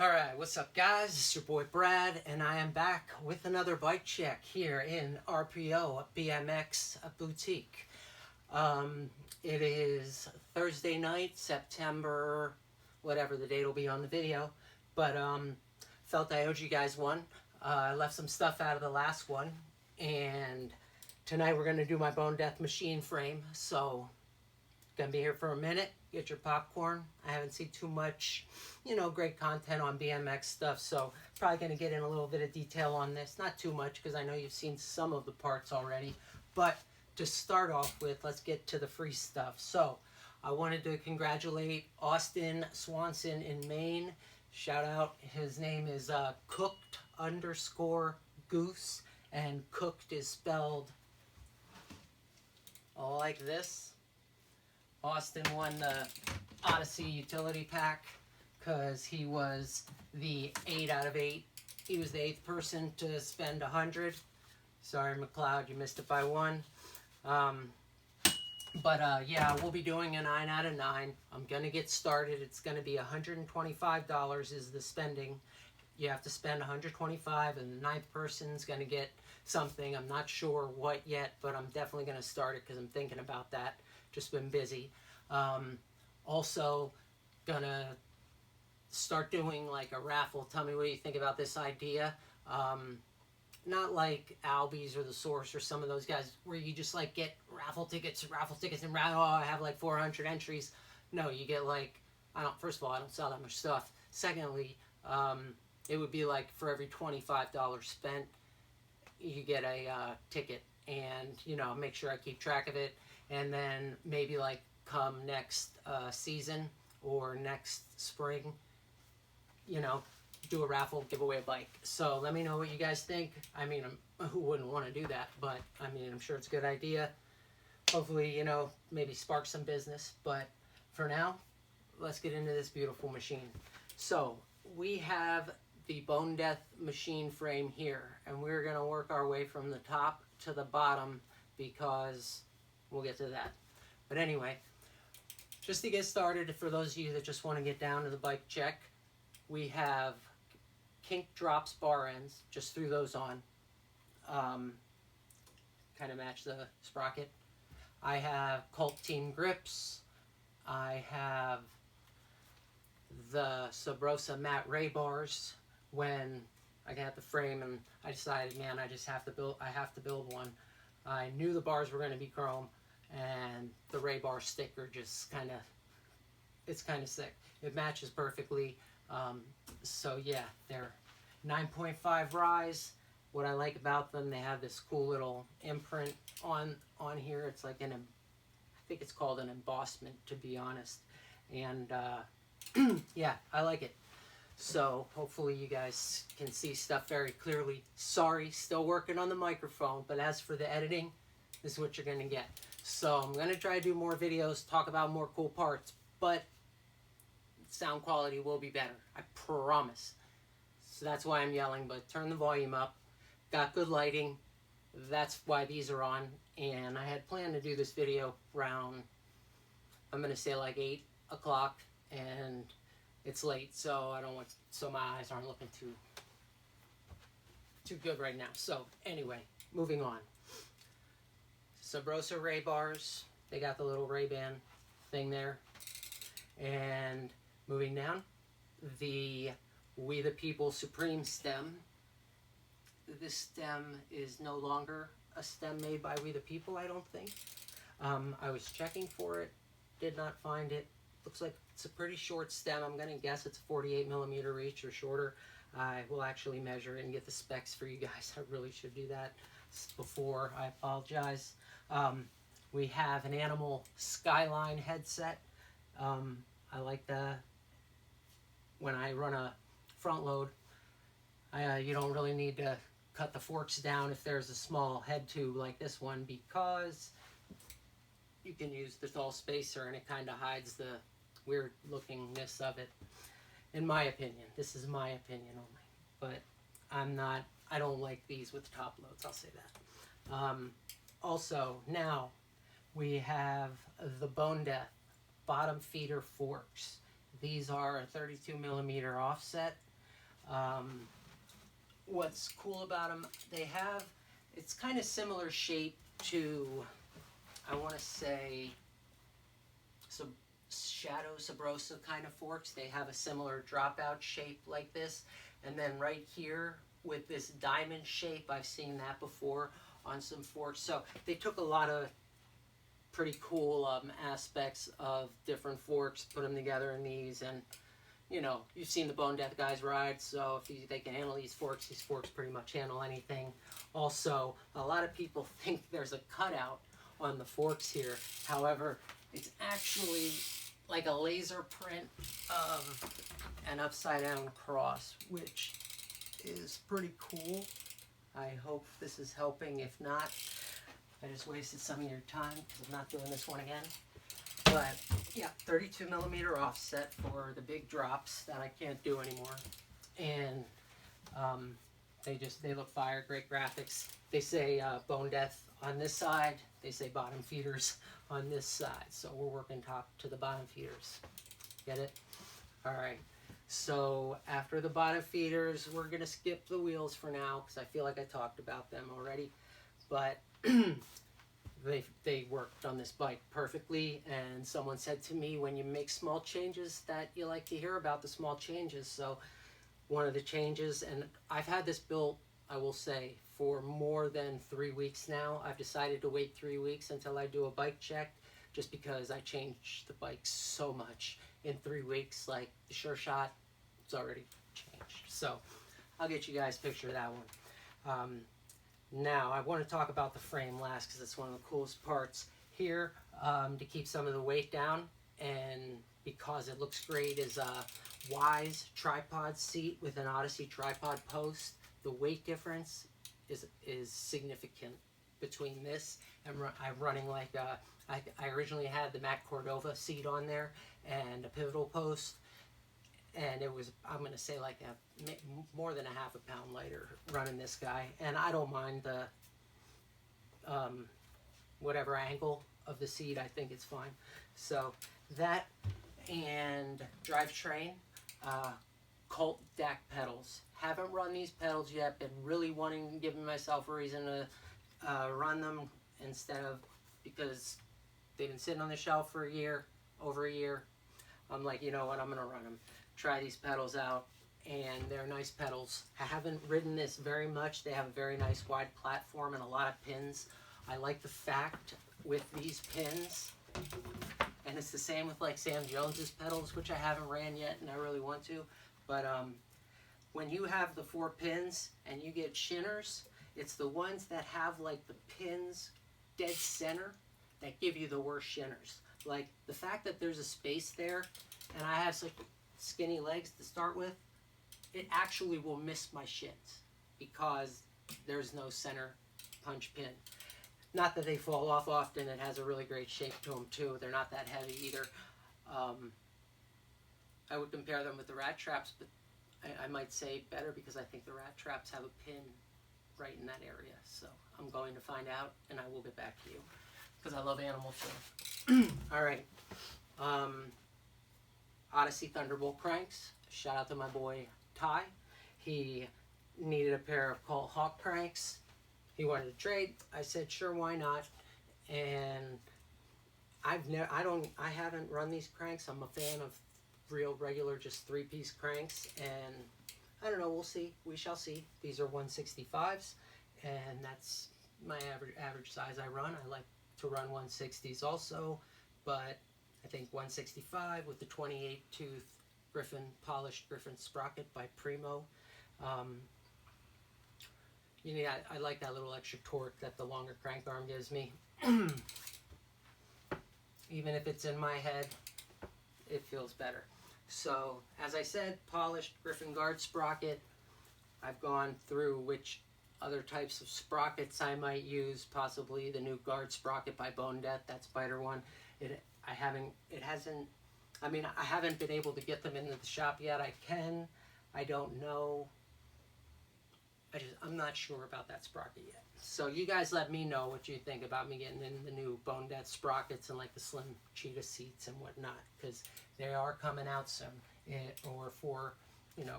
Alright, what's up guys? It's your boy Brad, and I am back with another bike check here in RPO Bmx Boutique. It is Thursday night, September, whatever the date will be on the video, but felt I owed you guys one. I left some stuff out of the last one, and tonight we're going to do my Bone Deth Machine Frame, so gonna be here for a minute. Get your popcorn. I haven't seen too much, great content on BMX stuff, so probably gonna get in a little bit of detail on this. Not too much, because I know you've seen some of the parts already, but to start off with, let's get to the free stuff. So I wanted to congratulate Austin Swanson in Maine. Shout out, his name is cooked_goose, and cooked is spelled like this. Austin won the Odyssey Utility Pack because he was the 8 out of 8. He was the 8th person to spend 100. Sorry, McLeod, you missed it by 1. Yeah, we'll be doing a 9 out of 9. I'm going to get started. It's going to be $125 is the spending. You have to spend $125, and the 9th person's going to get something. I'm not sure what yet, but I'm definitely going to start it because I'm thinking about that. Just been busy. Also gonna start doing like a raffle. Tell me what you think about this idea. Not like Albies or The Source or some of those guys where you just like get raffle tickets and I have like 400 entries. No, you get like, first of all, I don't sell that much stuff. Secondly, it would be like for every $25 spent, you get a ticket, and make sure I keep track of it. And then maybe like come next season or next spring, do a raffle, give away a bike. So let me know what you guys think. I mean, who wouldn't want to do that? But I mean, I'm sure it's a good idea. Hopefully, maybe spark some business. But for now, let's get into this beautiful machine. So we have the Bone Deth Machine Frame here, and we're going to work our way from the top to the bottom because we'll get to that. But anyway, just to get started, for those of you that just want to get down to the bike check, we have kink drops bar ends. Just threw those on. Kind of match the sprocket. I have Cult Team grips. I have the Sabrosa matte ray bars. When I got the frame and I decided, man, I have to build one. I knew the bars were going to be chrome, and the ray bar sticker just it's kind of sick. It matches perfectly. So yeah, they're 9.5 rise. What I like about them, they have this cool little imprint on here. It's like I think it's called an embossment, to be honest. And yeah, I like it. So hopefully you guys can see stuff very clearly. Sorry, still working on the microphone, but as for the editing, this is what you're going to get. So I'm going to try to do more videos, talk about more cool parts, but sound quality will be better. I promise. So that's why I'm yelling, but turn the volume up. Got good lighting. That's why these are on. And I had planned to do this video around, I'm going to say like 8 o'clock, and it's late, so my eyes aren't looking too good right now. So anyway, moving on. Sabrosa Ray bars, they got the little Ray-Ban thing there. And moving down, the We the People Supreme stem. This stem is no longer a stem made by We the People, I don't think. I was checking for it, did not find it. Looks like it's a pretty short stem. I'm going to guess it's 48 millimeter reach or shorter. I will actually measure it and get the specs for you guys. I really should do that before. I apologize. We have an Animal Skyline headset. I like when I run a front load, you don't really need to cut the forks down if there's a small head tube like this one, because you can use the tall spacer and it kind of hides the weird lookingness of it, in my opinion. This is my opinion only, but I don't like these with top loads, I'll say that. Also, now we have the Bone Deth bottom feeder forks. These are a 32 millimeter offset. What's cool about them, they have, it's kind of similar shape to, I want to say, Shadow Sabrosa kind of forks. They have a similar dropout shape like this. And then right here with this diamond shape, I've seen that before on some forks. So they took a lot of pretty cool aspects of different forks, put them together in these, and you know, you've seen the Bone Deth guys ride, so if they can handle these forks pretty much handle anything. Also, a lot of people think there's a cutout on the forks here. However, it's actually like a laser print of an upside down cross, which is pretty cool. I hope this is helping. If not, I just wasted some of your time because I'm not doing this one again. But yeah, 32 millimeter offset for the big drops that I can't do anymore. And they look fire, great graphics. They say Bone Deth on this side, they say bottom feeders on this side. So we're working top to the bottom feeders. Get it? All right. So after the bottom feeders, we're gonna skip the wheels for now because I feel like I talked about them already. But they worked on this bike perfectly, and someone said to me, when you make small changes, that you like to hear about the small changes. So one of the changes, and I've had this built, I will say, for more than 3 weeks now. I've decided to wait 3 weeks until I do a bike check, just because I changed the bike so much in 3 weeks. Like the Sure Shot, it's already changed. So I'll get you guys a picture of that one. Now, I want to talk about the frame last because it's one of the coolest parts. Here, to keep some of the weight down, and because it looks great, is a Wise tripod seat with an Odyssey tripod post. The weight difference is significant between this and I'm running like I originally had the Mac Cordova seat on there and a pivotal post, and it was, I'm going to say, like more than a half a pound lighter running this guy. And I don't mind the whatever angle of the seat. I think it's fine. So that and drivetrain, Colt DAC pedals. Haven't run these pedals yet. Been really giving myself a reason to run them instead of, because they've been sitting on the shelf for over a year. I'm like, you know what, I'm going to run them. Try these pedals out, and they're nice pedals. I haven't ridden this very much. They have a very nice wide platform and a lot of pins. I like the fact with these pins, and it's the same with like Sam Jones's pedals, which I haven't ran yet and I really want to, but when you have the 4 pins and you get shinners, it's the ones that have like the pins dead center that give you the worst shinners. Like the fact that there's a space there, and I have such skinny legs to start with, it actually will miss my shins because there's no center punch pin. Not that they fall off often. It has a really great shape to them too. They're not that heavy either. I would compare them with the rat traps, but I might say better because I think the rat traps have a pin right in that area. So I'm going to find out, and I will get back to you because I love animal too. All right. Odyssey Thunderbolt cranks. Shout out to my boy Ty. He needed a pair of Colt Hawk cranks. He wanted to trade. I said, sure, why not? And I haven't run these cranks. I'm a fan of real regular, just 3-piece cranks, and I don't know, we'll see. We shall see. These are 165s, and that's my average size I run. I like to run 160s also, but I think 165 with the 28 tooth polished Griffin sprocket by Primo. You know, I like that little extra torque that the longer crank arm gives me. Even if it's in my head, it feels better. So, as I said, polished Griffin guard sprocket. I've gone through which other types of sprockets I might use, possibly the new guard sprocket by Bone Deth, that spider one. I haven't been able to get them into the shop yet. I don't know. I'm not sure about that sprocket yet. So you guys let me know what you think about me getting in the new Bone Deth sprockets and like the slim cheetah seats and whatnot, because they are coming out soon, or for, you know,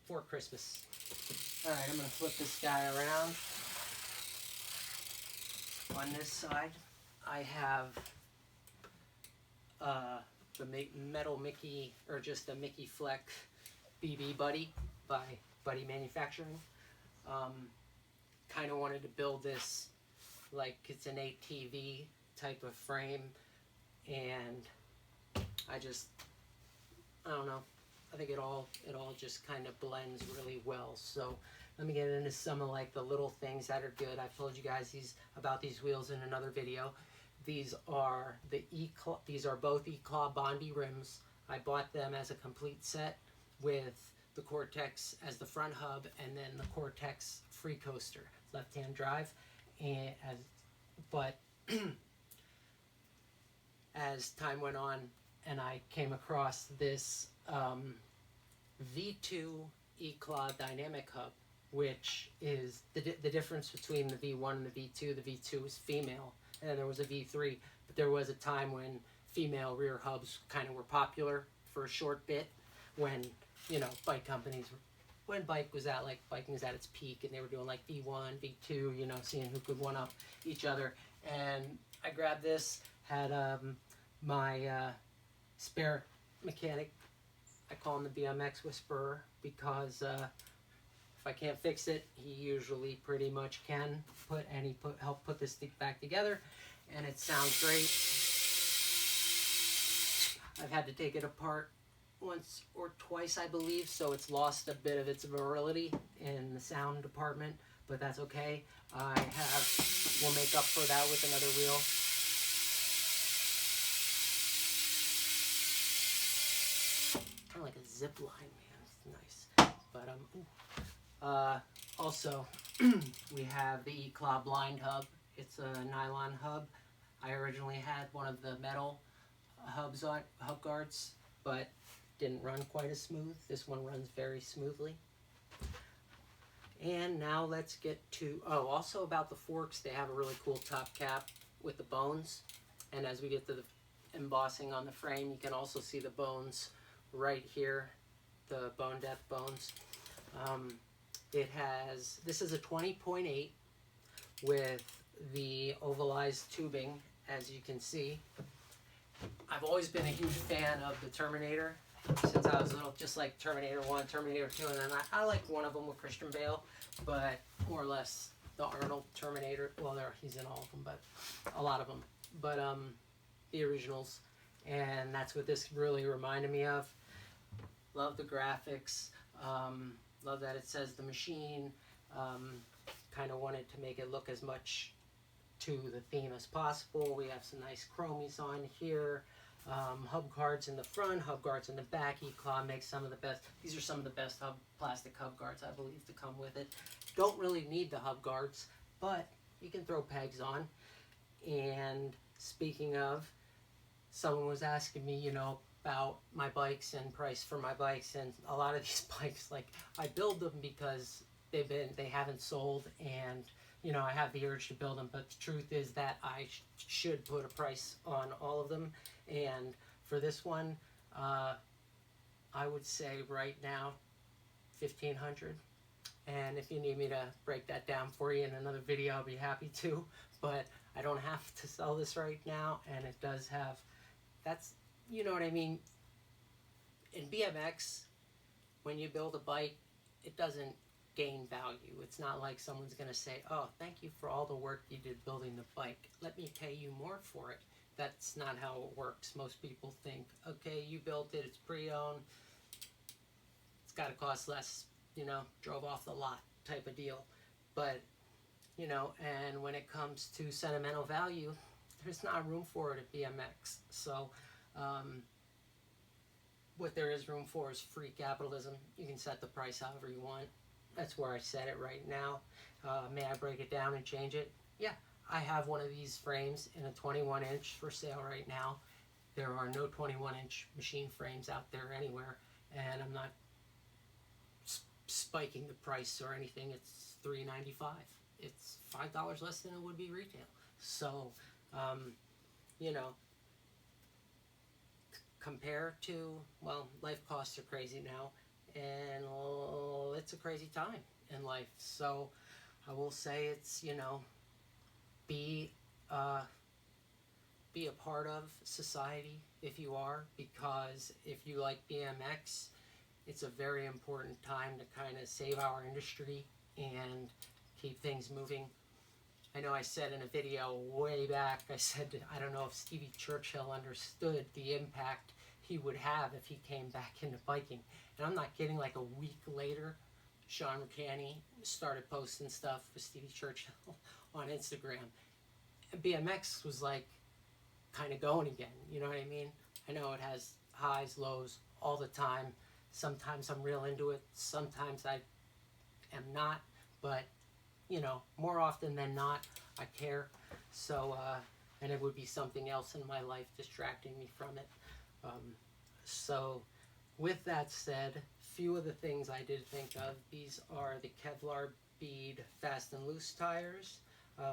for Christmas. All right, I'm going to flip this guy around. On this side, I have the metal Mickey, or just a Mickey Fleck BB Buddy by Buddy Manufacturing. Kind of wanted to build this like it's an ATV type of frame, and I don't know, I think it all just kind of blends really well. So let me get into some of like the little things that are good. I've told you guys about these wheels in another video. These are both E-Claw Bondi rims. I bought them as a complete set with the Cortex as the front hub, and then the Cortex free coaster, left-hand drive. But as time went on, and I came across this V2 E-Claw dynamic hub, which is the difference between the V1 and the V2. The V2 is female, and then there was a V3, but there was a time when female rear hubs kind of were popular for a short bit, when, you know, bike companies, when biking was at its peak, and they were doing like V1, V2, you know, seeing who could one up each other. And I grabbed this, had my spare mechanic, I call him the BMX Whisperer, because if I can't fix it, he usually pretty much can help put this thing back together, and it sounds great. I've had to take it apart once or twice, I believe, so it's lost a bit of its virility in the sound department, but that's okay. We'll make up for that with another wheel. Kind of like a zip line, man. It's nice. But also, we have the E-Claw blind hub. It's a nylon hub. I originally had one of the metal hub guards, but didn't run quite as smooth. This one runs very smoothly. And now let's get to, also about the forks, they have a really cool top cap with the bones. And as we get to the embossing on the frame, you can also see the bones right here, the Bone Deth bones. This is a 20.8 with the ovalized tubing, as you can see. I've always been a huge fan of the Terminator since I was little, just like Terminator 1, Terminator 2, and then I like one of them with Christian Bale, but more or less the Arnold Terminator. Well, he's in all of them, but a lot of them. But the originals, and that's what this really reminded me of. Love the graphics. Love that it says the machine. Kind of wanted to make it look as much to the theme as possible. We have some nice chromies on here. Hub guards in the front, hub guards in the back. E-Claw makes some of the best. These are some of the best plastic hub guards, I believe, to come with it. Don't really need the hub guards, but you can throw pegs on. And speaking of, someone was asking me, you know, about my bikes and price for my bikes, and a lot of these bikes, like, I build them because they haven't sold, and you know, I have the urge to build them, but the truth is that I should put a price on all of them. And for this one, I would say right now $1,500. And if you need me to break that down for you in another video, I'll be happy to. But I don't have to sell this right now, and it does have, you know what I mean. In BMX, when you build a bike, it doesn't gain value. It's not like someone's going to say, oh, thank you for all the work you did building the bike, let me pay you more for it. That's not how it works. Most people think, okay, you built it, it's pre-owned, it's got to cost less, you know, drove off the lot type of deal. But, you know, and when it comes to sentimental value, there's not room for it at BMX. So what there is room for is free capitalism. You can set the price however you want. That's where I set it right now. May I break it down and change it? Yeah, I have one of these frames in a 21-inch for sale right now. There are no 21-inch machine frames out there anywhere, and I'm not spiking the price or anything. It's $3.95. It's $5 less than it would be retail. So, you know, compare to, well, life costs are crazy now, and it's a crazy time in life. So I will say it's, you know, be a part of society if you are, because if you like BMX, it's a very important time to kind of save our industry and keep things moving. I know I said in a video way back, I said, I don't know if Stevie Churchill understood the impact he would have if he came back into biking. And I'm not kidding, like a week later, Sean McCanney started posting stuff with Stevie Churchill on Instagram. And BMX was like kind of going again, you know what I mean? I know it has highs, lows all the time. Sometimes I'm real into it, sometimes I am not, but you know, more often than not, I care. So, and it would be something else in my life distracting me from it. So, with that said, few of the things I did think of, these are the Kevlar bead fast and loose tires,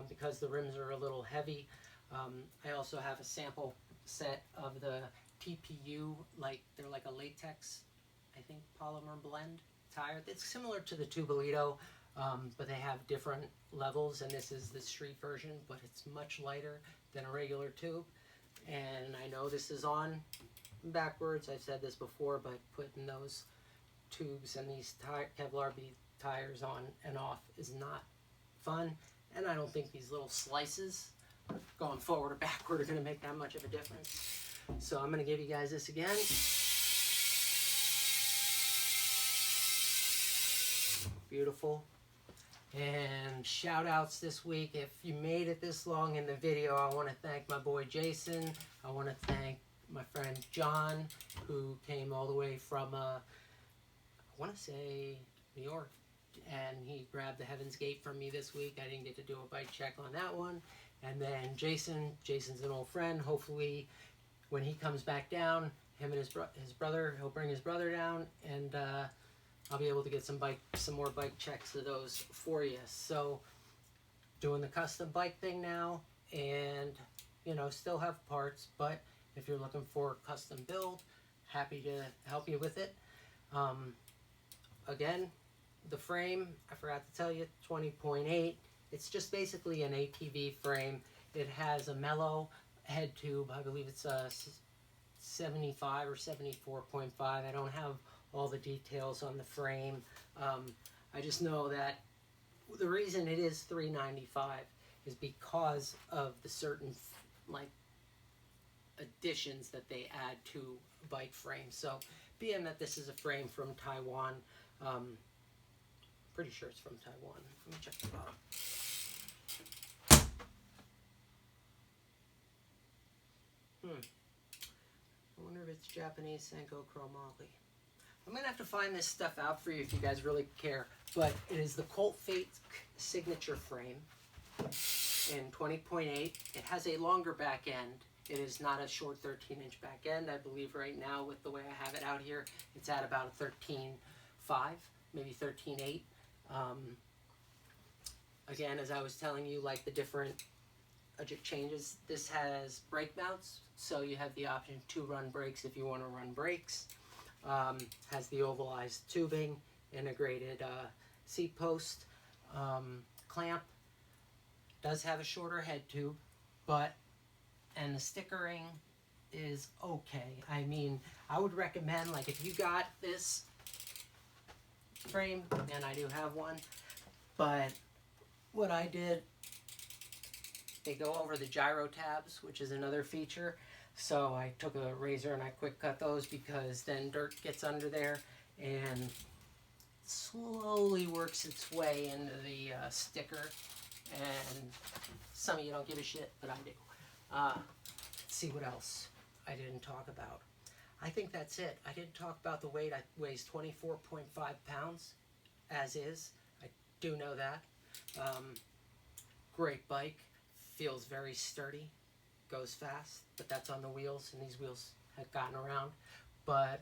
because the rims are a little heavy. I also have a sample set of the TPU, like they're like a latex, I think, polymer blend tire. It's similar to the Tubolito, but they have different levels, and this is the street version, but it's much lighter than a regular tube. And I know this is on backwards, I've said this before, but putting those tubes and these Kevlar bead tires on and off is not fun, and I don't think these little slices going forward or backward are going to make that much of a difference. So I'm going to give you guys this again. Beautiful. And shout outs this week. If you made it this long in the video, I want to thank my boy Jason. I want to thank my friend John, who came all the way from I want to say New York, and he grabbed the Heaven's Gate from me this week. I didn't get to do a bike check on that one. And then Jason's an old friend. Hopefully when he comes back down, him and his brother, he'll bring his brother down, and I'll be able to get some more bike checks of those for you. So doing the custom bike thing now, and you know, still have parts, but if you're looking for a custom build, happy to help you with it. Again, the frame, I forgot to tell you, 20.8. It's just basically an ATV frame. It has a mellow head tube. I believe it's a 75 or 74.5. I don't have all the details on the frame. I just know that the reason it is $395 is because of the certain like additions that they add to bike frames. So being that this is a frame from Taiwan, pretty sure it's from Taiwan. Let me check the bottom. I wonder if it's Japanese Senko chromoly. I'm going to have to find this stuff out for you if you guys really care. But it is the Colt Fate signature frame in 20.8. It has a longer back end. It is not a short 13-inch back end. I believe right now, with the way I have it out here, it's at about a 13.5, maybe 13.8. Again, as I was telling you, like the different changes, this has brake mounts, so you have the option to run brakes if you want to run brakes. Has the ovalized tubing, integrated seat post, clamp. Does have a shorter head tube, and the stickering is okay. I mean, I would recommend, like, if you got this frame, and I do have one, but what I did, they go over the gyro tabs, which is another feature. So I took a razor and I quick cut those, because then dirt gets under there and slowly works its way into the sticker. And some of you don't give a shit, but I do. Let's see what else I didn't talk about. I think that's it. I didn't talk about the weight. It weighs 24.5 pounds as is. I do know that. Great bike. Feels very sturdy. Goes fast, but that's on the wheels, and these wheels have gotten around. But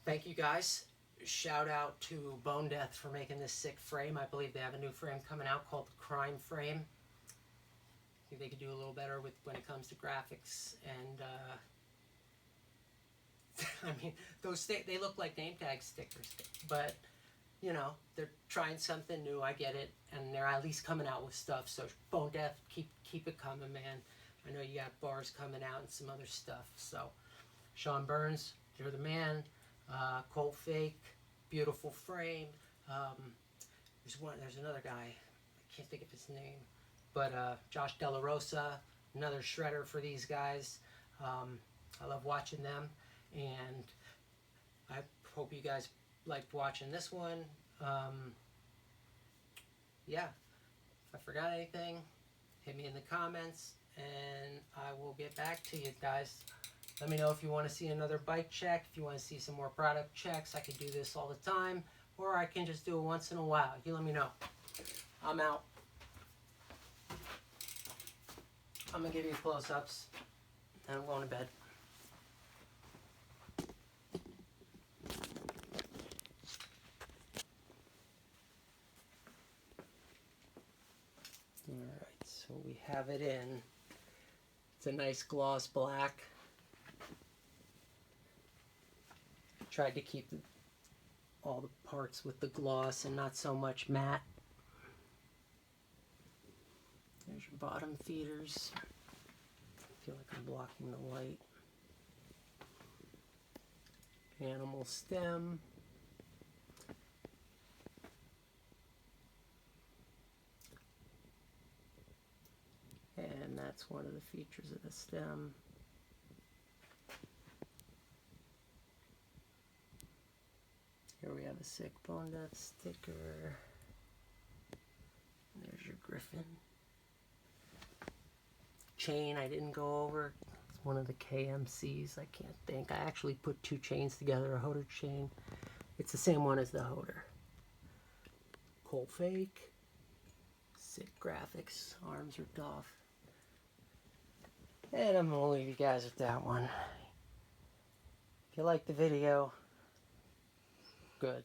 thank you guys. Shout out to Bone Deth for making this sick frame. I believe they have a new frame coming out called the Crime Frame. I think they could do a little better with when it comes to graphics and I mean, they look like name tag stickers, but you know, they're trying something new. I get it, and they're at least coming out with stuff. So Bone Deth, keep it coming, man. I know you got bars coming out and some other stuff. So Sean Burns, you're the man. Colt Fake, beautiful frame. There's another guy. I can't think of his name, but Josh Della Rosa, another shredder for these guys. I love watching them, and I hope you guys liked watching this one. Yeah, if I forgot anything, hit me in the comments, and I will get back to you guys. Let me know if you want to see another bike check, if you want to see some more product checks. I can do this all the time, or I can just do it once in a while. You let me know. I'm out. I'm going to give you close-ups, and I'm going to bed. Alright, so we have it in. It's a nice gloss black. Tried to keep all the parts with the gloss and not so much matte. There's your bottom feeders. I feel like I'm blocking the light. Animal stem. And that's one of the features of the stem. Here we have a sick Bone Deth sticker. There's your griffin. Chain I didn't go over. It's one of the KMCs. I can't think. I actually put two chains together, a Hoder chain. It's the same one as the Hoder. Colt Fake. Sick graphics. Arms ripped off. And I'm going to leave you guys with that one. If you liked the video, good.